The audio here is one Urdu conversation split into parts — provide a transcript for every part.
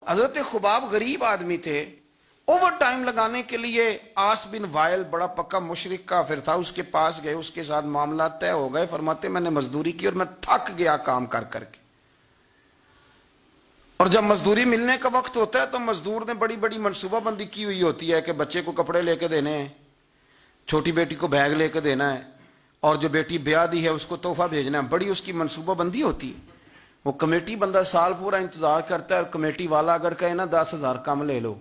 حضرت خباب غریب آدمی تھے، اوور ٹائم لگانے کے لیے آس بن وائل بڑا پکا مشرک کافر تھا، اس کے پاس گئے، اس کے ساتھ معاملات طے ہو گئے، فرماتے میں نے مزدوری کی اور میں تھک گیا کام کر کر کے، اور جب مزدوری ملنے کا وقت ہوتا ہے تو مزدور نے بڑی بڑی منصوبہ بندی کی ہوئی ہوتی ہے کہ بچے کو کپڑے لے کے دینے ہیں، چھوٹی بیٹی کو بیگ لے کے دینا ہے، اور جو بیٹی بیاہ دی ہے اس کو تحفہ بھیجنا ہے، بڑی اس کی منصوبہ بندی ہوتی ہے۔ وہ کمیٹی بندہ سال پورا انتظار کرتا ہے، اور کمیٹی والا اگر کہے نا 10,000 کم لے لو،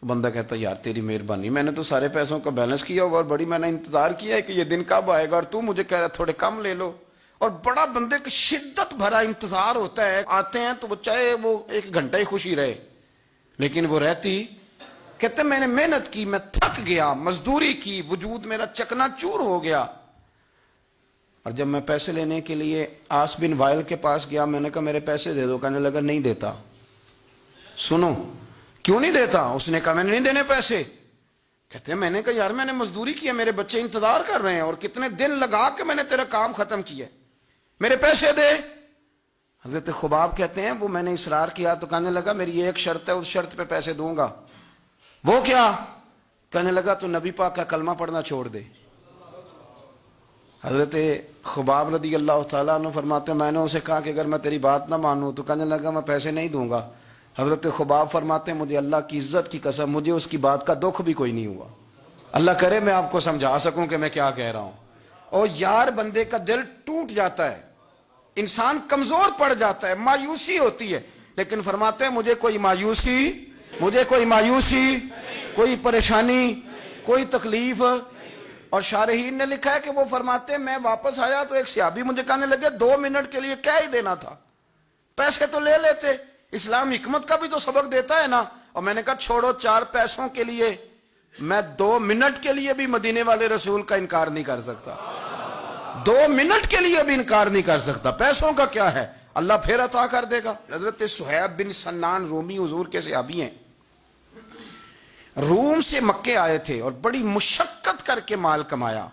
بندہ کہتا ہے یار تیری مہربانی، میں نے تو سارے پیسوں کا بیلنس کیا ہوا اور بڑی میں نے انتظار کیا ہے کہ یہ دن کب آئے گا، اور تو مجھے کہہ رہا تھوڑے کم لے لو، اور بڑا بندے کی شدت بھرا انتظار ہوتا ہے، آتے ہیں تو وہ چاہے وہ 1 گھنٹہ ہی خوشی رہے لیکن وہ رہتی، کہتے میں نے محنت کی، میں تھک گیا، مزدوری کی، وجود میرا چکنا چور ہو گیا، اور جب میں پیسے لینے کے لیے آس بن وائل کے پاس گیا، میں نے کہا میرے پیسے دے دو، کہنے لگا نہیں دیتا۔ سنو کیوں نہیں دیتا؟ اس نے کہا میں نے نہیں دینے پیسے۔ کہتے ہیں میں نے کہا یار میں نے مزدوری کی ہے، میرے بچے انتظار کر رہے ہیں اور کتنے دن لگا کے میں نے تیرا کام ختم کیا، میرے پیسے دے۔ حضرت خباب کہتے ہیں وہ میں نے اصرار کیا تو کہنے لگا میری ایک شرط ہے، اس شرط پہ پیسے دوں گا۔ وہ کیا؟ کہنے لگا تو نبی پاک کا کلمہ پڑھنا چھوڑ دے۔ حضرت خباب رضی اللہ تعالیٰ عنہ فرماتے ہیں میں نے اسے کہا کہ اگر میں تیری بات نہ مانوں تو کہنے لگا میں پیسے نہیں دوں گا۔ حضرت خباب فرماتے ہیں مجھے اللہ کی عزت کی قسم مجھے اس کی بات کا دکھ بھی کوئی نہیں ہوا۔ اللہ کرے میں آپ کو سمجھا سکوں کہ میں کیا کہہ رہا ہوں۔ اور یار بندے کا دل ٹوٹ جاتا ہے، انسان کمزور پڑ جاتا ہے، مایوسی ہوتی ہے، لیکن فرماتے ہیں مجھے کوئی مایوسی، کوئی پریشانی، کوئی تکلیف۔ اور شارحین نے لکھا ہے کہ وہ فرماتے ہیں میں واپس آیا تو ایک صحابی مجھے کہنے لگے 2 منٹ کے لیے کیا ہی دینا تھا، پیسے تو لے لیتے، اسلام حکمت کا بھی تو سبق دیتا ہے نا۔ اور میں نے کہا چھوڑو 4 پیسوں کے لیے میں 2 منٹ کے لیے بھی مدینے والے رسول کا انکار نہیں کر سکتا، 2 منٹ کے لیے بھی انکار نہیں کر سکتا، پیسوں کا کیا ہے، اللہ پھر عطا کر دے گا۔ حضرت صہیب بن سنان رومی حضور کے صحابی ہیں، روم سے مکے آئے تھے اور بڑی مشقت کر کے مال کمایا۔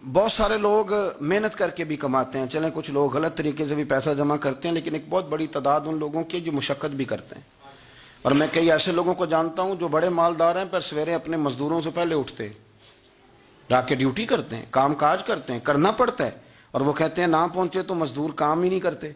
بہت سارے لوگ محنت کر کے بھی کماتے ہیں، چلیں کچھ لوگ غلط طریقے سے بھی پیسہ جمع کرتے ہیں، لیکن ایک بہت بڑی تعداد ان لوگوں کی جو مشقت بھی کرتے ہیں۔ اور میں کئی ایسے لوگوں کو جانتا ہوں جو بڑے مالدار ہیں پر سویرے اپنے مزدوروں سے پہلے اٹھتے جا کے ڈیوٹی کرتے ہیں، کام کاج کرتے ہیں، کرنا پڑتا ہے، اور وہ کہتے ہیں نہ پہنچے تو مزدور کام ہی نہیں کرتے۔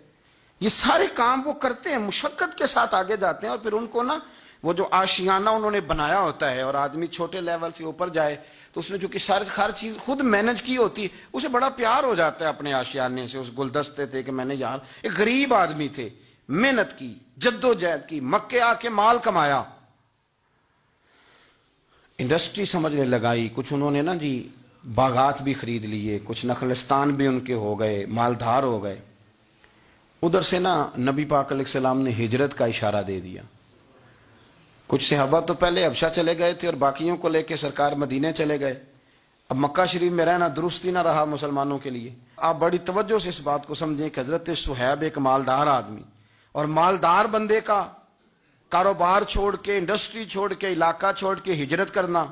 یہ سارے کام وہ کرتے ہیں، مشقت کے ساتھ آگے جاتے ہیں، اور پھر ان کو نا وہ جو آشیانہ انہوں نے بنایا ہوتا ہے، اور آدمی چھوٹے لیول سے اوپر جائے تو اس نے جو کہ ہر چیز خود مینج کی ہوتی ہے، اسے بڑا پیار ہو جاتا ہے اپنے آشیانے سے، اس گلدستے تھے کہ میں نے یار ایک غریب آدمی تھے، محنت کی، جد و جہد کی، مکے آ کے مال کمایا، انڈسٹری سمجھنے لگائی، کچھ انہوں نے نا جی باغات بھی خرید لیے، کچھ نخلستان بھی ان کے ہو گئے، مالدار ہو گئے۔ ادھر سے نا نبی پاک علیہ السلام نے ہجرت کا اشارہ دے دیا۔ کچھ صحابہ تو پہلے حبشہ چلے گئے تھے اور باقیوں کو لے کے سرکار مدینے چلے گئے۔ اب مکہ شریف میں رہنا درست ہی نہ رہا مسلمانوں کے لیے۔ آپ بڑی توجہ سے اس بات کو سمجھیں کہ حضرت صہیب ایک مالدار آدمی، اور مالدار بندے کا کاروبار چھوڑ کے، انڈسٹری چھوڑ کے، علاقہ چھوڑ کے ہجرت کرنا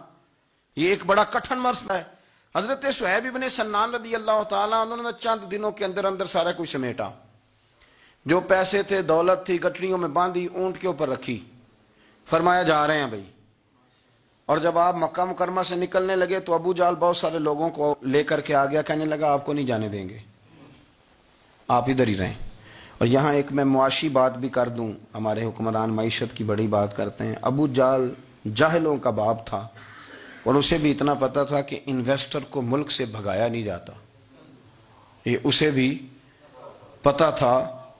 یہ ایک بڑا کٹھن مرحلہ ہے۔ حضرت صہیب ابن سنان رضی اللہ تعالیٰ انہوں نے چند دنوں کے اندر اندر سارا کچھ سمیٹا، جو پیسے تھے، دولت تھی، گٹریوں میں باندھی، اونٹ کے اوپر رکھی، فرمایا جا رہے ہیں بھائی۔ اور جب آپ مکہ مکرمہ سے نکلنے لگے تو ابو جہل بہت سارے لوگوں کو لے کر کے آ گیا، کہنے لگا آپ کو نہیں جانے دیں گے، آپ ادھر ہی رہیں۔ اور یہاں ایک میں معاشی بات بھی کر دوں، ہمارے حکمران معیشت کی بڑی بات کرتے ہیں۔ ابو جہل جاہلوں کا باپ تھا، اور اسے بھی اتنا پتا تھا کہ انویسٹر کو ملک سے بھگایا نہیں جاتا، یہ اسے بھی پتا تھا۔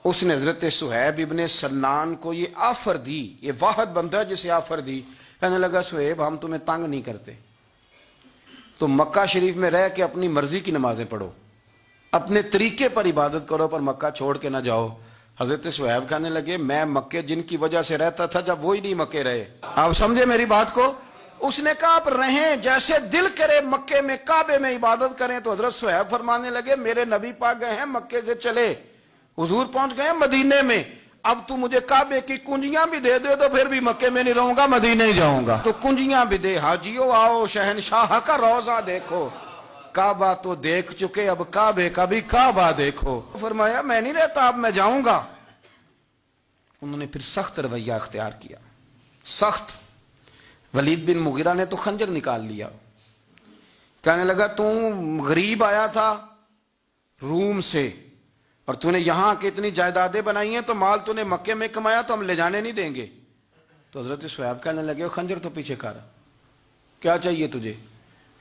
اس نے حضرت صہیب ابن سنان کو یہ آفر دی، یہ واحد بندہ جسے آفر دی، کہنے لگا صہیب ہم تمہیں تنگ نہیں کرتے، تو مکہ شریف میں رہ کے اپنی مرضی کی نمازیں پڑھو، اپنے طریقے پر عبادت کرو، پر مکہ چھوڑ کے نہ جاؤ۔ حضرت صہیب کہنے لگے میں مکے جن کی وجہ سے رہتا تھا جب وہی نہیں مکے رہے۔ آپ سمجھے میری بات کو؟ اس نے کہا آپ رہیں جیسے دل کرے، مکے میں کعبے میں عبادت کریں۔ تو حضرت صہیب فرمانے لگے میرے نبی پاک گئے ہیں مکے سے چلے، حضور پہنچ گئے مدینے میں، اب تو مجھے کعبے کی کنجیاں بھی دے دے تو پھر بھی مکے میں نہیں رہوں گا، مدینے ہی جاؤں گا۔ تو کنجیاں بھی دے، حاجیو آؤ شہنشاہ کا روضہ دیکھو، کعبہ تو دیکھ چکے اب کعبے کا بھی کعبہ دیکھو۔ فرمایا میں نہیں رہتا، اب میں جاؤں گا۔ انہوں نے پھر سخت رویہ اختیار کیا، سخت۔ ولید بن مغیرہ نے تو خنجر نکال لیا، کہنے لگا تو غریب آیا تھا روم سے اور تو نے یہاں کے اتنی جائیدادیں بنائی ہیں، تو مال تو نے مکے میں کمایا تو ہم لے جانے نہیں دیں گے۔ تو حضرت صہیب کہنے لگے خنجر تو پیچھے کر، کیا چاہیے تجھے؟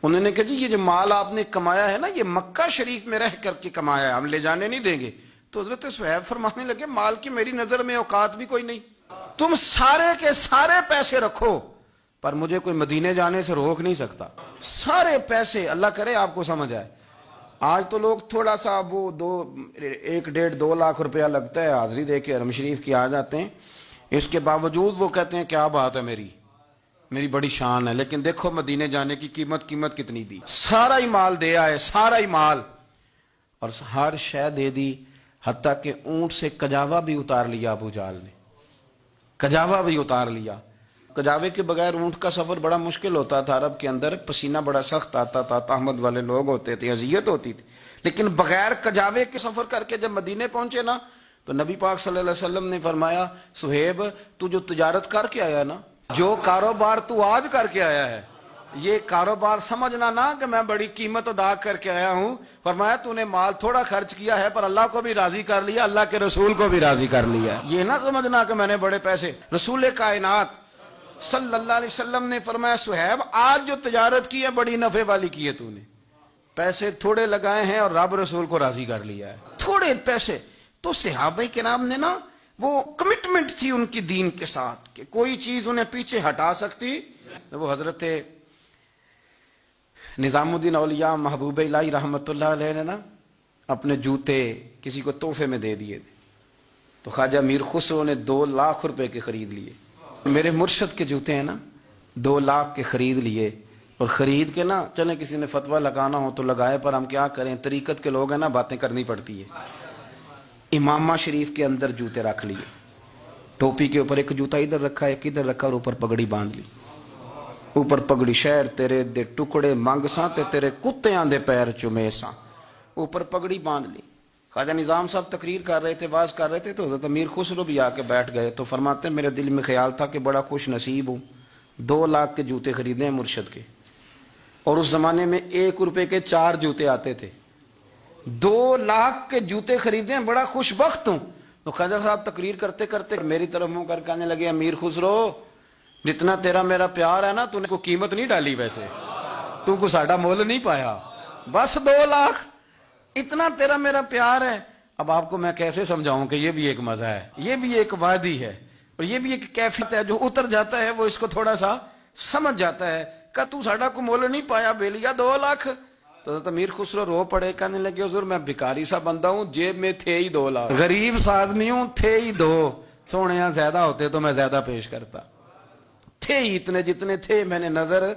انہوں نے کہا جی یہ جو مال آپ نے کمایا ہے نا، یہ مکہ شریف میں رہ کر کے کمایا ہے، ہم لے جانے نہیں دیں گے۔ تو حضرت صہیب فرمانے لگے مال کی میری نظر میں اوقات بھی کوئی نہیں، تم سارے کے سارے پیسے رکھو پر مجھے کوئی مدینے جانے سے روک نہیں سکتا، سارے پیسے۔ اللہ کرے آپ کو سمجھ آئے۔ آج تو لوگ تھوڑا سا وہ 1.5-2 لاکھ روپیہ لگتا ہے حاضری دے کے حرم شریف کی آ جاتے ہیں، اس کے باوجود وہ کہتے ہیں کیا بات ہے، میری بڑی شان ہے، لیکن دیکھو مدینے جانے کی قیمت کتنی دی، سارا ہی مال دے آئے، سارا ہی مال، اور ہر شے دے دی، حتیٰ کہ اونٹ سے کجاوا بھی اتار لیا ابو جہل نے، کجاوا بھی اتار لیا۔ کجاوے کے بغیر اونٹ کا سفر بڑا مشکل ہوتا تھا، عرب کے اندر پسینہ بڑا سخت آتا تھا، تحمد والے لوگ ہوتے تھے، اذیت ہوتی تھی، لیکن بغیر کجاوے کے سفر کر کے جب مدینے پہنچے نا تو نبی پاک صلی اللہ علیہ وسلم نے فرمایا صہیب تو جو تجارت کر کے آیا نا، جو کاروبار تو آج کر کے آیا ہے، یہ کاروبار سمجھنا نا کہ میں بڑی قیمت ادا کر کے آیا ہوں، فرمایا تو نے مال تھوڑا خرچ کیا ہے پر اللہ کو بھی راضی کر لیا، اللہ کے رسول کو بھی راضی کر لیا، یہ نہ سمجھنا کہ میں نے بڑے پیسے۔ رسول کائنات صلی اللہ علیہ وسلم نے فرمایا صہیب آج جو تجارت کی ہے بڑی نفع والی کی ہے، تو نے پیسے تھوڑے لگائے ہیں اور رب رسول کو راضی کر لیا ہے، تھوڑے پیسے۔ تو صحابہ کرام نے نا وہ کمٹمنٹ تھی ان کی دین کے ساتھ کہ کوئی چیز انہیں پیچھے ہٹا سکتی۔ وہ حضرت نظام الدین اولیاء محبوب الہی رحمت اللہ علیہ نے نا اپنے جوتے کسی کو تحفے میں دے دیے تھے، تو خواجہ میر خسرو نے 2 لاکھ روپے کے خرید لیے۔ میرے مرشد کے جوتے ہیں نا 2 لاکھ کے خرید لیے، اور خرید کے نا چلیں کسی نے فتویٰ لگانا ہو تو لگائے، پر ہم کیا کریں، طریقت کے لوگ ہیں نا، باتیں کرنی پڑتی ہے۔ امامہ شریف کے اندر جوتے رکھ لیے، ٹوپی کے اوپر ایک جوتا ادھر رکھا ایک ادھر رکھا، اور اوپر پگڑی باندھ لی، اوپر پگڑی شہر تیرے دے ٹکڑے منگ ساں تے تیرے کتیاں دے پیر چومے ساں، اوپر پگڑی باندھ لی۔ خواجہ نظام صاحب تقریر کر رہے تھے، واز کر رہے تھے، تو حضرت امیر خسرو بھی آ کے بیٹھ گئے، تو فرماتے ہیں میرے دل میں خیال تھا کہ بڑا خوش نصیب ہوں، 2 لاکھ کے جوتے خریدے ہیں مرشد کے، اور اس زمانے میں 1 روپے کے 4 جوتے آتے تھے، 2 لاکھ کے جوتے خریدے ہیں، بڑا خوش بخت ہوں۔ تو خواجہ صاحب تقریر کرتے کرتے میری طرف منہ کر کہنے لگے امیر خسرو جتنا تیرا میرا پیار ہے نا، تو نے کوئی قیمت نہیں ڈالی، ویسے تو کو ساڈا مول نہیں پایا، بس 2 لاکھ اتنا تیرا میرا پیار ہے۔ اب آپ کو میں کیسے سمجھاؤں کہ یہ بھی ایک مزہ ہے، یہ بھی ایک وادی ہے، اور یہ بھی ایک کیفیت ہے، جو اتر جاتا ہے وہ اس کو تھوڑا سا سمجھ جاتا ہے کہ تو ساڈا کو مول نہیں پایا بیلیا 2 لاکھ۔ تو حضرت امیر خسرو رو پڑے، کہنے لگے حضور میں بھکاری سا بندہ ہوں، جیب میں تھے ہی 2 لاکھ، غریب سا آدمی ہوں، تھے ہی 2، سونے یہاں زیادہ ہوتے تو میں زیادہ پیش کرتا، تھے ہی اتنے جتنے تھے، میں نے نظر